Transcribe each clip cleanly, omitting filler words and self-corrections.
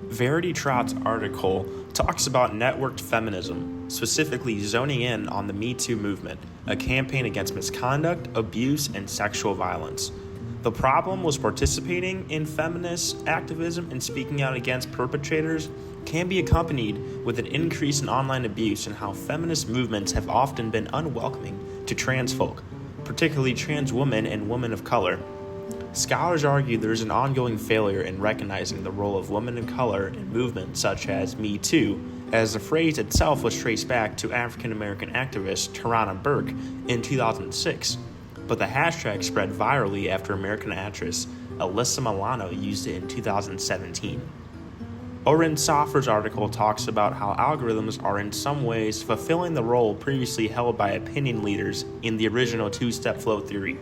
Verity Trott's article talks about networked feminism, specifically zoning in on the Me Too movement, a campaign against misconduct, abuse, and sexual violence. The problem was participating in feminist activism and speaking out against perpetrators can be accompanied with an increase in online abuse and how feminist movements have often been unwelcoming to trans folk, particularly trans women and women of color. Scholars argue there is an ongoing failure in recognizing the role of women of color in movements such as Me Too, as the phrase itself was traced back to African American activist Tarana Burke in 2006, but the hashtag spread virally after American actress Alyssa Milano used it in 2017. Oren Soffer's article talks about how algorithms are in some ways fulfilling the role previously held by opinion leaders in the original two-step flow theory.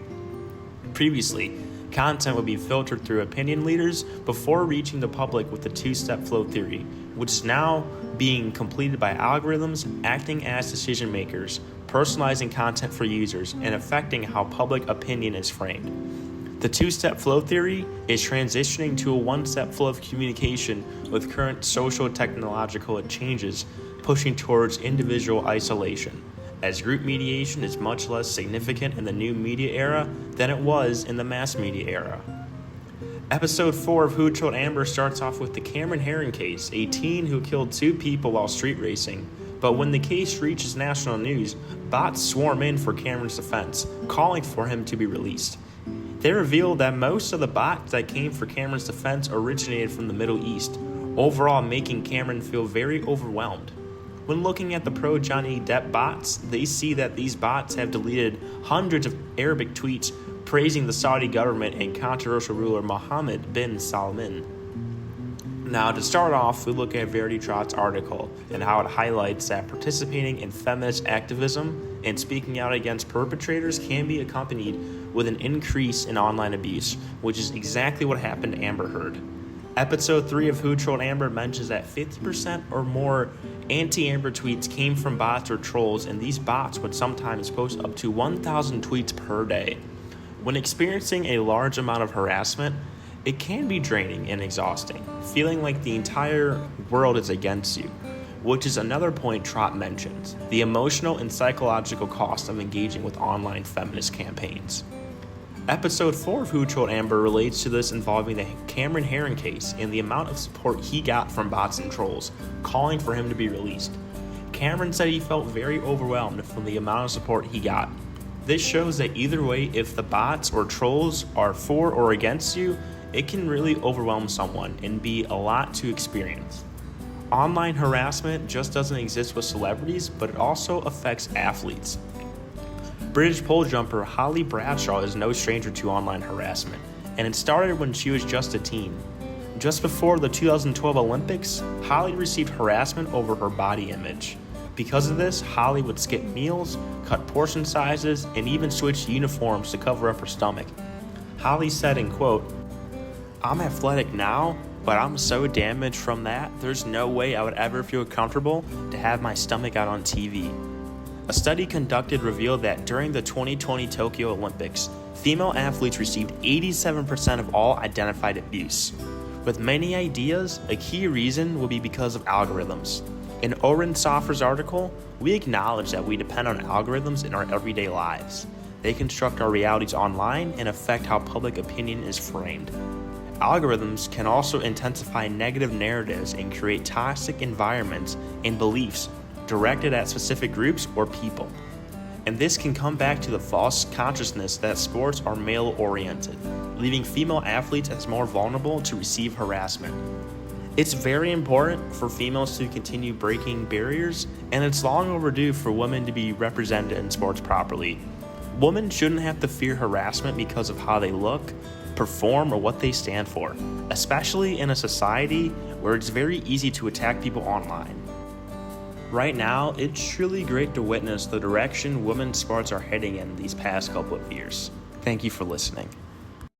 Previously, content would be filtered through opinion leaders before reaching the public with the two-step flow theory, which is now being completed by algorithms acting as decision makers, personalizing content for users, and affecting how public opinion is framed. The two-step flow theory is transitioning to a one-step flow of communication with current social technological changes pushing towards individual isolation, as group mediation is much less significant in the new media era than it was in the mass media era. Episode 4 of Who Killed Amber starts off with the Cameron Herron case, a teen who killed 2 people while street racing. But when the case reaches national news, bots swarm in for Cameron's defense, calling for him to be released. They reveal that most of the bots that came for Cameron's defense originated from the Middle East, overall making Cameron feel very overwhelmed. When looking at the pro-Johnny Depp bots, they see that these bots have deleted hundreds of Arabic tweets praising the Saudi government and controversial ruler Mohammed bin Salman. Now, to start off, we look at Verity Trott's article and how it highlights that participating in feminist activism and speaking out against perpetrators can be accompanied with an increase in online abuse, which is exactly what happened to Amber Heard. Episode 3 of Who Trolled Amber mentions that 50% or more anti-Amber tweets came from bots or trolls, and these bots would sometimes post up to 1,000 tweets per day. When experiencing a large amount of harassment, it can be draining and exhausting, feeling like the entire world is against you, which is another point Trott mentions, the emotional and psychological cost of engaging with online feminist campaigns. Episode 4 of Who Trolled Amber relates to this, involving the Cameron Herron case and the amount of support he got from bots and trolls, calling for him to be released. Cameron said he felt very overwhelmed from the amount of support he got. This shows that either way, if the bots or trolls are for or against you, it can really overwhelm someone and be a lot to experience. Online harassment just doesn't exist with celebrities, but it also affects athletes. British pole jumper Holly Bradshaw is no stranger to online harassment, and it started when she was just a teen. Just before the 2012 Olympics, Holly received harassment over her body image. Because of this, Holly would skip meals, cut portion sizes, and even switch uniforms to cover up her stomach. Holly said, in quote, "I'm athletic now, but I'm so damaged from that, there's no way I would ever feel comfortable to have my stomach out on TV." A study conducted revealed that during the 2020 Tokyo Olympics, female athletes received 87% of all identified abuse. With many ideas, a key reason will be because of algorithms. In Oren Soffer's article, we acknowledge that we depend on algorithms in our everyday lives. They construct our realities online and affect how public opinion is framed. Algorithms can also intensify negative narratives and create toxic environments and beliefs directed at specific groups or people. And this can come back to the false consciousness that sports are male-oriented, leaving female athletes as more vulnerable to receive harassment. It's very important for females to continue breaking barriers, and it's long overdue for women to be represented in sports properly. Women shouldn't have to fear harassment because of how they look, perform, or what they stand for, especially in a society where it's very easy to attack people online. Right now, it's truly great to witness the direction women's sports are heading in these past couple of years. Thank you for listening.